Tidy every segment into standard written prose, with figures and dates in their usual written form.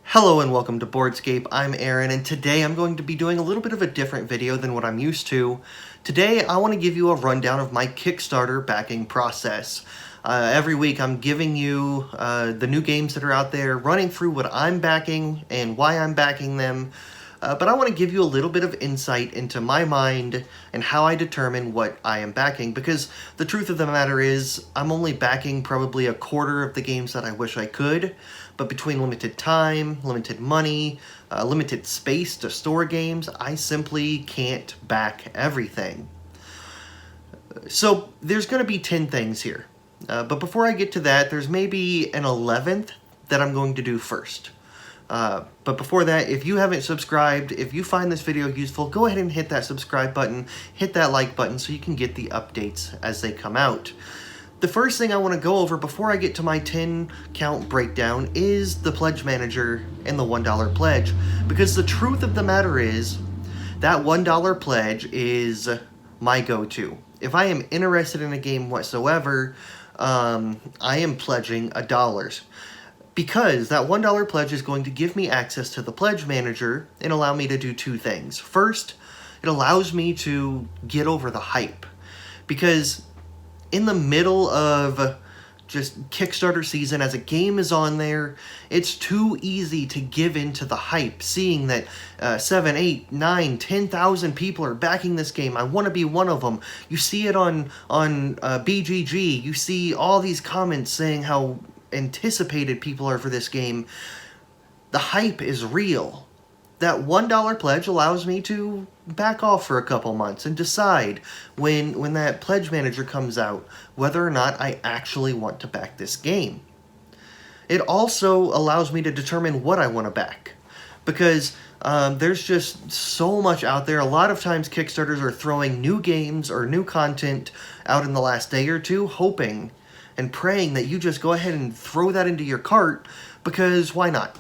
Hello and welcome to Boardscape. I'm Aaron, and today I'm going to be doing a little bit of a different video than what I'm used to. Today I want to give you a rundown of my Kickstarter backing process. Every week I'm giving you the new games that are out there, running through what I'm backing and why I'm backing them. But I want to give you a little bit of insight into my mind and how I determine what I am backing, because the truth of the matter is I'm only backing probably a quarter of the games that I wish I could, but between limited time, limited money, limited space to store games, I simply can't back everything. So there's going to be 10 things here, but before I get to that, there's maybe an 11th that I'm going to do first. But before that, if you haven't subscribed, if you find this video useful, go ahead and hit that subscribe button, hit that like button so you can get the updates as they come out. The first thing I want to go over before I get to my 10 count breakdown is the pledge manager and the $1 pledge, because the truth of the matter is that $1 pledge is my go-to. If I am interested in a game whatsoever, I am pledging $1. Because that $1 pledge is going to give me access to the pledge manager and allow me to do two things. First, it allows me to get over the hype. Because in the middle of just Kickstarter season, as a game is on there, it's too easy to give into the hype, seeing that 7, 8, 9, 10,000 people are backing this game. I want to be one of them. You see it on BGG. You see all these comments saying how anticipated people are for this game. The hype is real. That $1 pledge allows me to back off for a couple months and decide when that pledge manager comes out whether or not I actually want to back this game. It also allows me to determine what I want to back, because there's just so much out there. A lot of times Kickstarters are throwing new games or new content out in the last day or two, hoping and praying that you just go ahead and throw that into your cart, because why not?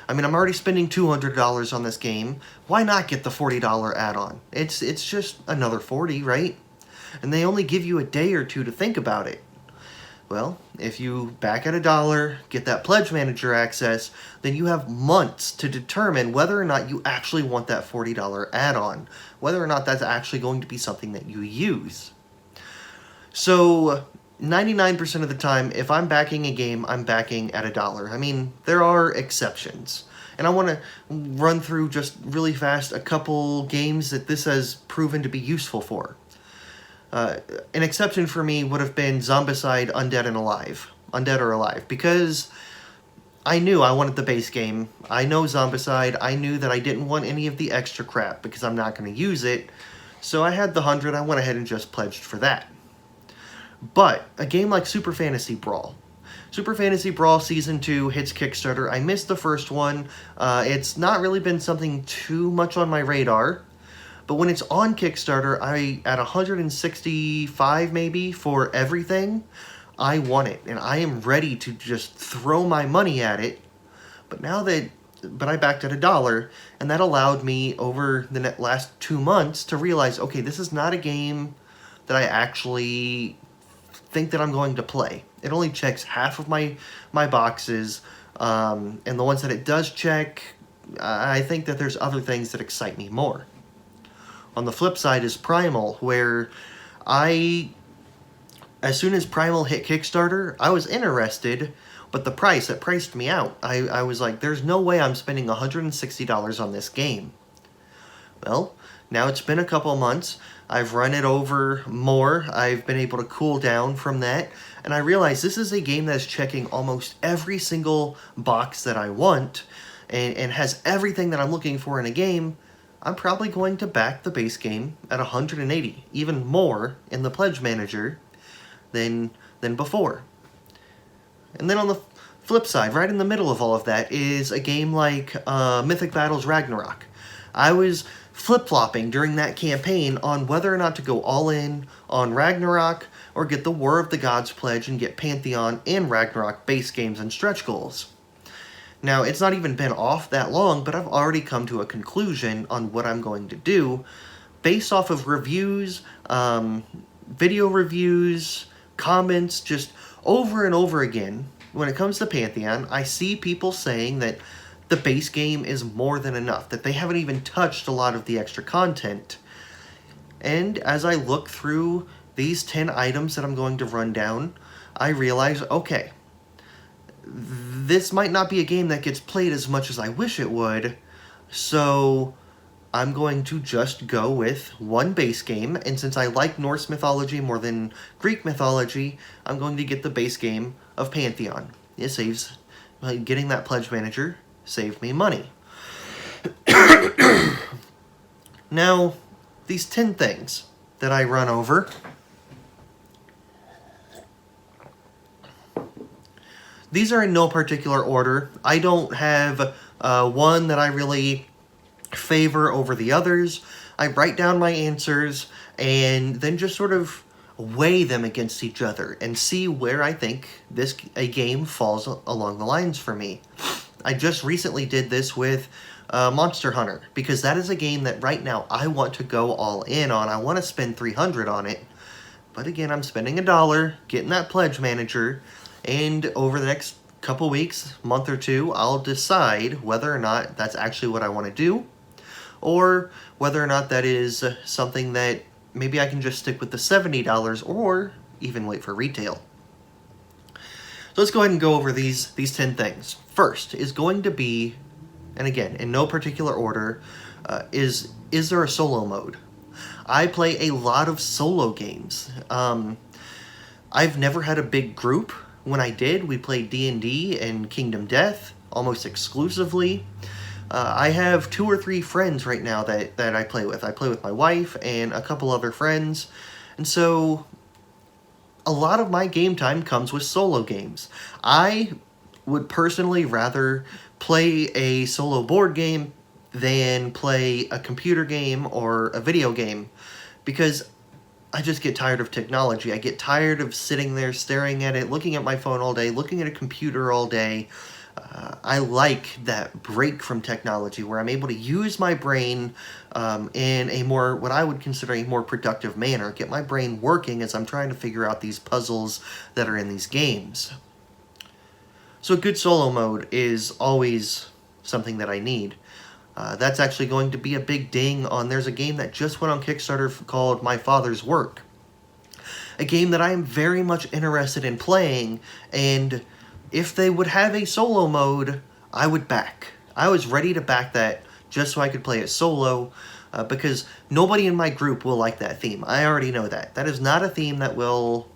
I mean, I'm already spending $200 on this game. Why not get the $40 add-on? It's just another $40, right? And they only give you a day or two to think about it. Well, if you back at $1, get that pledge manager access, then you have months to determine whether or not you actually want that $40 add-on, whether or not that's actually going to be something that you use. So 99% of the time, if I'm backing a game, I'm backing at $1. I mean, there are exceptions. And I want to run through just really fast a couple games that this has proven to be useful for. An exception for me would have been Zombicide, Undead or Alive, because I knew I wanted the base game. I know Zombicide. I knew that I didn't want any of the extra crap because I'm not going to use it. So I had the 100. I went ahead and just pledged for that. But a game like Super Fantasy Brawl. Super Fantasy Brawl Season 2 hits Kickstarter. I missed the first one. It's not really been something too much on my radar. But when it's on Kickstarter, at 165 maybe for everything, I want it. And I am ready to just throw my money at it. But I backed at $1, and that allowed me over the last 2 months to realize, okay, this is not a game that I actually think that I'm going to play. It only checks half of my boxes, and the ones that it does check, I think that there's other things that excite me more. On the flip side is Primal, where as soon as Primal hit Kickstarter, I was interested, but it priced me out. I was like, there's no way I'm spending $160 on this game. Well, now it's been a couple months. I've run it over more. I've been able to cool down from that. And I realize this is a game that's checking almost every single box that I want and has everything that I'm looking for in a game. I'm probably going to back the base game at 180, even more in the pledge manager than before. And then on the flip side, right in the middle of all of that, is a game like Mythic Battles Ragnarok. I was flip-flopping during that campaign on whether or not to go all in on Ragnarok or get the War of the Gods pledge and get Pantheon and Ragnarok base games and stretch goals. Now, it's not even been off that long, but I've already come to a conclusion on what I'm going to do based off of reviews, video reviews, comments, just over and over again. When it comes to Pantheon, I see people saying that the base game is more than enough, that they haven't even touched a lot of the extra content. And as I look through these 10 items that I'm going to run down, I realize, okay, this might not be a game that gets played as much as I wish it would, so I'm going to just go with one base game, and since I like Norse mythology more than Greek mythology, I'm going to get the base game of Pantheon. It saves, getting that pledge manager saved me money. Now, these 10 things that I run over, these are in no particular order. I don't have one that I really favor over the others. I write down my answers and then just sort of weigh them against each other and see where I think a game falls along the lines for me. I just recently did this with Monster Hunter, because that is a game that right now I want to go all in on. I want to spend $300 on it, but again, I'm spending $1, getting that pledge manager, and over the next couple weeks, month or two, I'll decide whether or not that's actually what I want to do, or whether or not that is something that maybe I can just stick with the $70 or even wait for retail. So let's go ahead and go over these 10 things. First is going to be, and again, in no particular order, is there a solo mode? I play a lot of solo games. I've never had a big group. When I did, we played D&D and Kingdom Death almost exclusively. I have 2 or 3 friends right now that I play with. I play with my wife and a couple other friends, and so a lot of my game time comes with solo games. I would personally rather play a solo board game than play a computer game or a video game, because I just get tired of technology. I get tired of sitting there staring at it, looking at my phone all day, looking at a computer all day. I like that break from technology where I'm able to use my brain in a more, what I would consider a more productive manner, get my brain working as I'm trying to figure out these puzzles that are in these games. So a good solo mode is always something that I need. That's actually going to be a big ding on, there's a game that just went on Kickstarter called My Father's Work. A game that I am very much interested in playing, and if they would have a solo mode, I would back. I was ready to back that just so I could play it solo, because nobody in my group will like that theme. I already know that. That is not a theme that will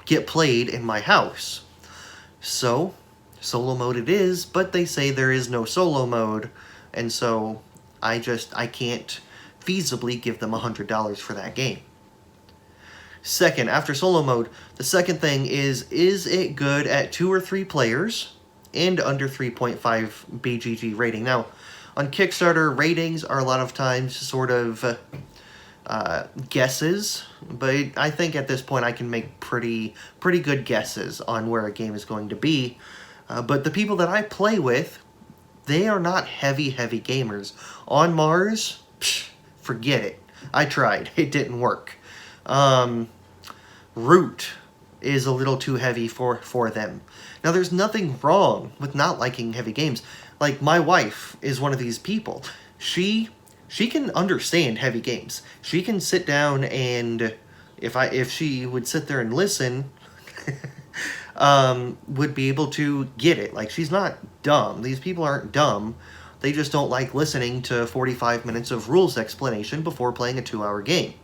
get played in my house. So, solo mode it is, but they say there is no solo mode, and so I can't feasibly give them $100 for that game. Second, after solo mode, the second thing is it good at 2 or 3 players and under 3.5 BGG rating? Now, on Kickstarter, ratings are a lot of times sort of guesses, but I think at this point I can make pretty good guesses on where a game is going to be. But the people that I play with, they are not heavy gamers. On Mars, forget it. I tried. It didn't work. Root is a little too heavy for them. Now, there's nothing wrong with not liking heavy games. Like, my wife is one of these people. She can understand heavy games. She can sit down and, if she would sit there and listen, would be able to get it. Like, she's not dumb. These people aren't dumb. They just don't like listening to 45 minutes of rules explanation before playing a 2-hour game.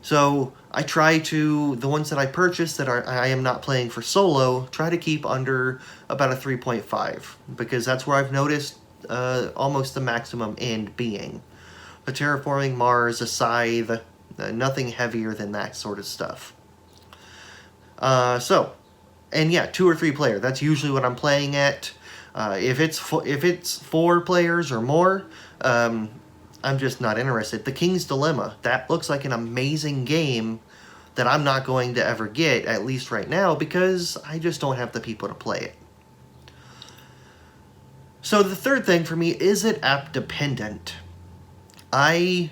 So I try to, the ones that I purchase that I am not playing for solo, try to keep under about a 3.5, because that's where I've noticed almost the maximum end being. A terraforming Mars, a scythe, nothing heavier than that sort of stuff. And yeah, 2 or 3 player, that's usually what I'm playing at. If it's 4 players or more, I'm just not interested. The King's Dilemma, that looks like an amazing game that I'm not going to ever get, at least right now, because I just don't have the people to play it. So the third thing for me, is it app dependent? I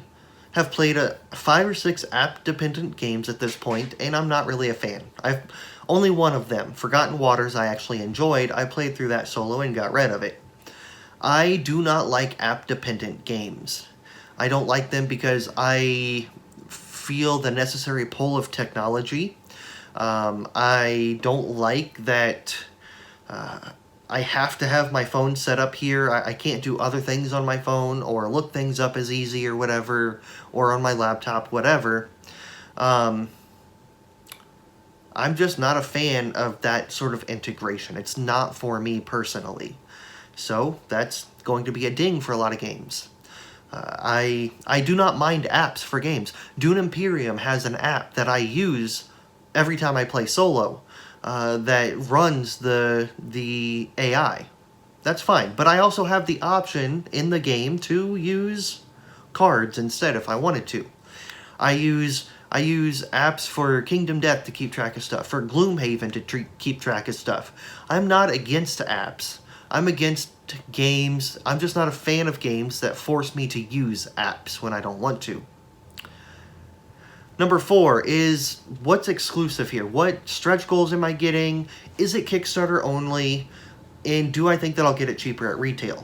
have played 5 or 6 app dependent games at this point, and I'm not really a fan. Only one of them, Forgotten Waters, I actually enjoyed. I played through that solo and got rid of it. I do not like app-dependent games. I don't like them because I feel the necessary pull of technology. I don't like that I have to have my phone set up here. I can't do other things on my phone or look things up as easy or whatever, or on my laptop, whatever. I'm just not a fan of that sort of integration. It's not for me personally. So that's going to be a ding for a lot of games. I do not mind apps for games. Dune Imperium has an app that I use every time I play solo that runs the AI. That's fine. But I also have the option in the game to use cards instead if I wanted to. I use apps for Kingdom Death to keep track of stuff, for Gloomhaven to keep track of stuff. I'm not against apps. I'm against games. I'm just not a fan of games that force me to use apps when I don't want to. Number 4 is, what's exclusive here? What stretch goals am I getting? Is it Kickstarter only? And do I think that I'll get it cheaper at retail?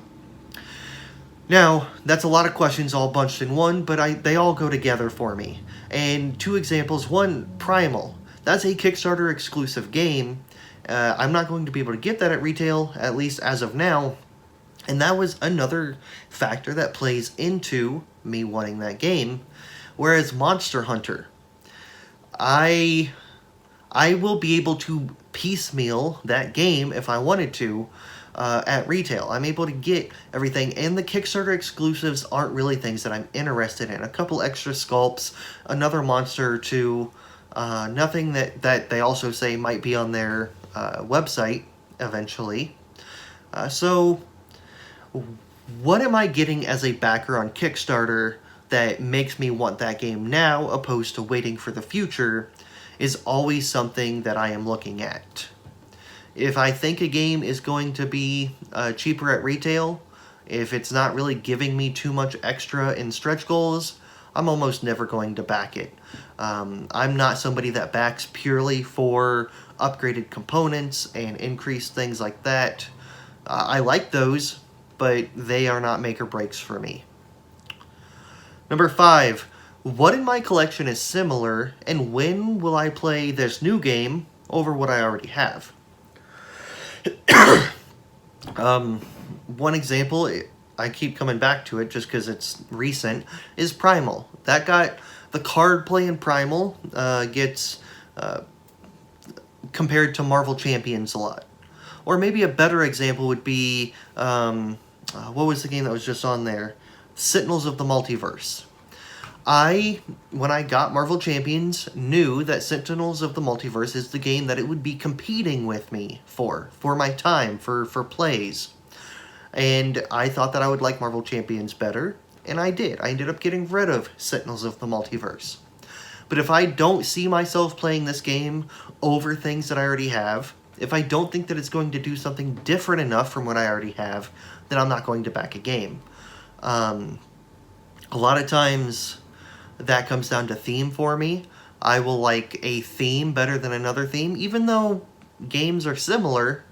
Now, that's a lot of questions all bunched in one, but they all go together for me. And 2 examples. One, Primal. That's a Kickstarter exclusive game. I'm not going to be able to get that at retail, at least as of now. And that was another factor that plays into me wanting that game. Whereas Monster Hunter, I will be able to piecemeal that game if I wanted to at retail. I'm able to get everything, and the Kickstarter exclusives aren't really things that I'm interested in. A couple extra sculpts, another monster or two, nothing that they also say might be on their website eventually. So what am I getting as a backer on Kickstarter that makes me want that game now opposed to waiting for the future is always something that I am looking at. If I think a game is going to be cheaper at retail, if it's not really giving me too much extra in stretch goals, I'm almost never going to back it. I'm not somebody that backs purely for upgraded components and increased things like that. I like those, but they are not make or breaks for me. Number 5, what in my collection is similar, and when will I play this new game over what I already have? One example, I keep coming back to it just because it's recent, is Primal. That got, the card play in Primal gets compared to Marvel Champions a lot. Or maybe a better example would be, what was the game that was just on there? Sentinels of the Multiverse. When I got Marvel Champions, knew that Sentinels of the Multiverse is the game that it would be competing with me for my time, for plays. And I thought that I would like Marvel Champions better, and I did. I ended up getting rid of Sentinels of the Multiverse. But if I don't see myself playing this game over things that I already have, if I don't think that it's going to do something different enough from what I already have, then I'm not going to back a game. A lot of times that comes down to theme for me. I will like a theme better than another theme, even though games are similar.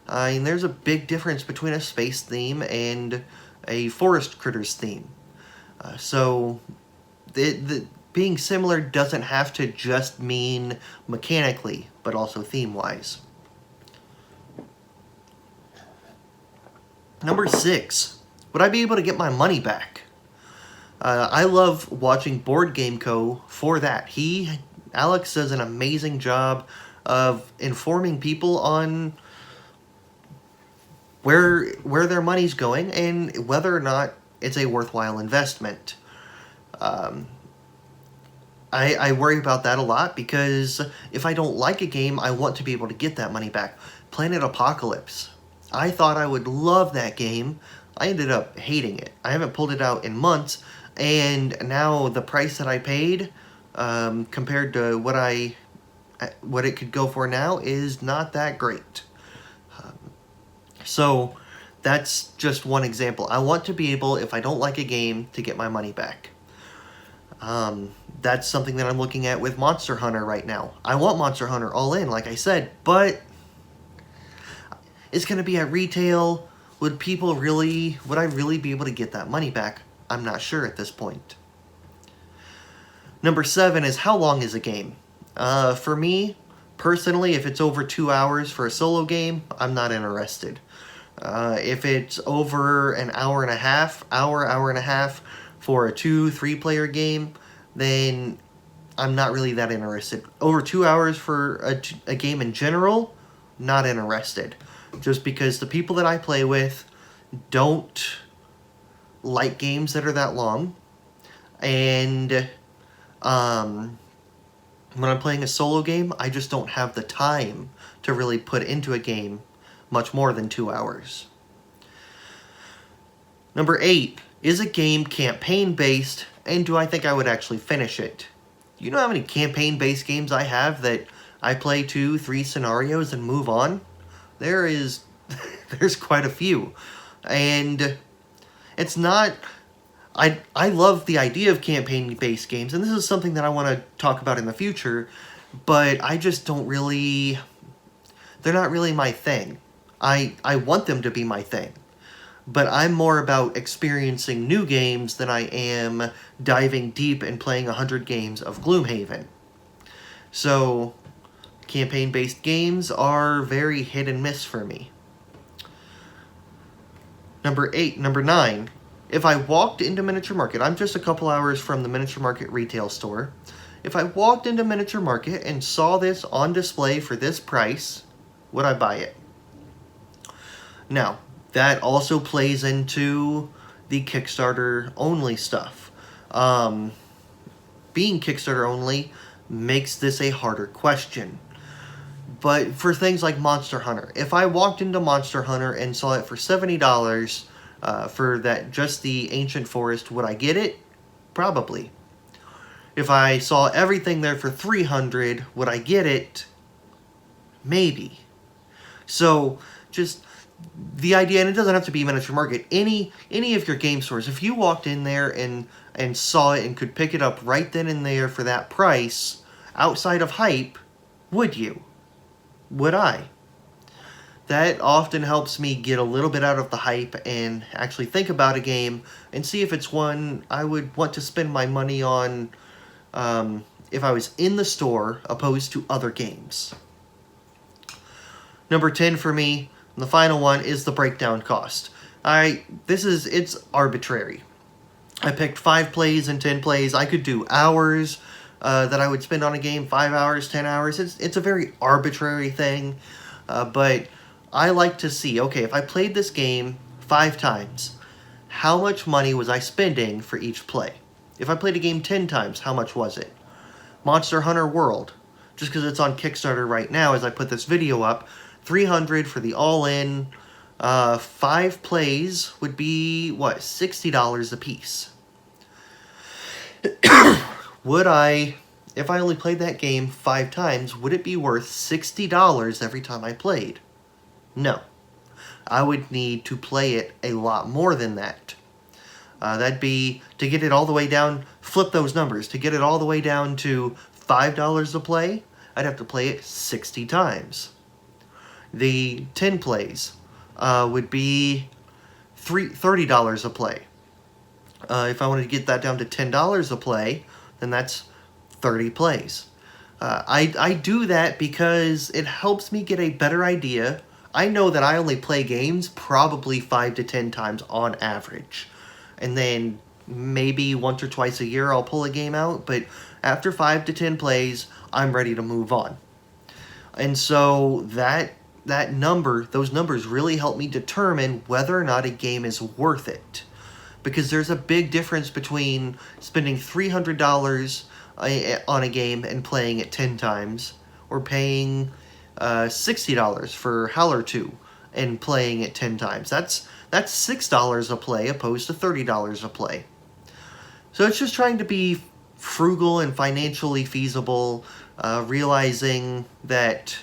And there's a big difference between a space theme and a forest critters theme. So the being similar doesn't have to just mean mechanically, but also theme-wise. Number 6, would I be able to get my money back? I love watching Board Game Co. for that. Alex does an amazing job of informing people on where their money's going and whether or not it's a worthwhile investment. I worry about that a lot because if I don't like a game, I want to be able to get that money back. Planet Apocalypse. I thought I would love that game. I ended up hating it. I haven't pulled it out in months, and now the price that I paid compared to what it could go for now is not that great. So that's just one example. I want to be able, if I don't like a game, to get my money back. That's something that I'm looking at with Monster Hunter right now. I want Monster Hunter all in, like I said, but it's going to be at retail. Would I really be able to get that money back? I'm not sure at this point. Number 7 is, how long is a game? For me, personally, if it's over 2 hours for a solo game, I'm not interested. If it's over an hour and a half for a 2-3 player game, then I'm not really that interested. Over 2 hours for a game in general, not interested. Just because the people that I play with don't like games that are that long. And when I'm playing a solo game, I just don't have the time to really put into a game much more than 2 hours. Number 8, is a game campaign-based, and do I think I would actually finish it? You know how many campaign-based games I have that I play 2-3 scenarios and move on? There's quite a few. And it's not... I love the idea of campaign-based games, and this is something that I want to talk about in the future, but I just don't really... They're not really my thing. I want them to be my thing, but I'm more about experiencing new games than I am diving deep and playing 100 games of Gloomhaven. So, campaign-based games are very hit and miss for me. Number 9, if I walked into Miniature Market, I'm just a couple hours from the Miniature Market retail store. If I walked into Miniature Market and saw this on display for this price, would I buy it? Now, that also plays into the Kickstarter only stuff. Being Kickstarter only makes this a harder question. But for things like Monster Hunter, if I walked into Monster Hunter and saw it for $70 for just the Ancient Forest, would I get it? Probably. If I saw everything there for $300, would I get it? Maybe. So, just the idea, and it doesn't have to be Miniature Market, any of your game stores, if you walked in there and saw it and could pick it up right then and there for that price, outside of hype, would you? Would I? That often helps me get a little bit out of the hype and actually think about a game and see if it's one I would want to spend my money on if I was in the store opposed to other games. Number 10 for me, and the final one, is the breakdown cost. It's arbitrary. I picked 5 plays and 10 plays. I could do hours that I would spend on a game, 5 hours, 10 hours. It's a very arbitrary thing, but I like to see, okay, if I played this game 5 times, how much money was I spending for each play? If I played a game 10 times, how much was it? Monster Hunter World, just because it's on Kickstarter right now as I put this video up, $300 for the all-in. 5 plays would be, what, $60 a piece. Would I, if I only played that game 5 times, would it be worth $60 every time I played? No. I would need to play it a lot more than that. That'd be, to get it all the way down, flip those numbers, to get it all the way down to $5 a play, I'd have to play it 60 times. The 10 plays would be $30 a play. If I wanted to get that down to $10 a play, then that's 30 plays. I do that because it helps me get a better idea. I know that I only play games probably 5 to 10 times on average. And then maybe once or twice a year I'll pull a game out, but after 5 to 10 plays, I'm ready to move on. And so those numbers really help me determine whether or not a game is worth it. Because there's a big difference between spending $300 on a game and playing it 10 times, or paying $60 for Howler 2 and playing it 10 times. That's $6 a play opposed to $30 a play. So it's just trying to be frugal and financially feasible, realizing that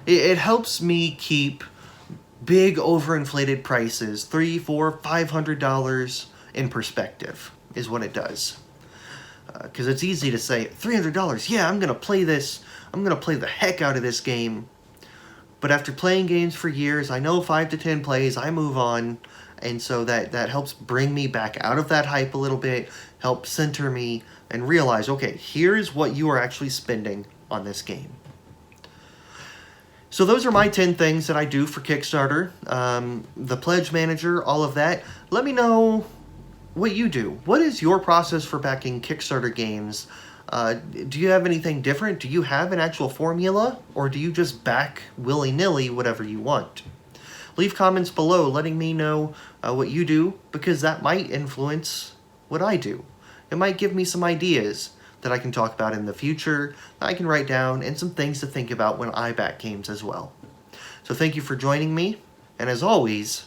it helps me keep big overinflated prices, $300, $400, $500 in perspective, is what it does. Because it's easy to say, $300, yeah, I'm going to play this, I'm going to play the heck out of this game. But after playing games for years, I know 5 to 10 plays, I move on, and so that helps bring me back out of that hype a little bit, help center me, and realize, okay, here's what you are actually spending on this game. So those are my 10 things that I do for Kickstarter. The pledge manager, all of that. Let me know what you do. What is your process for backing Kickstarter games? Do you have anything different? Do you have an actual formula? Or do you just back willy-nilly whatever you want? Leave comments below letting me know what you do, because that might influence what I do. It might give me some ideas that I can talk about in the future, that I can write down, and some things to think about when I back games as well. So thank you for joining me, and as always,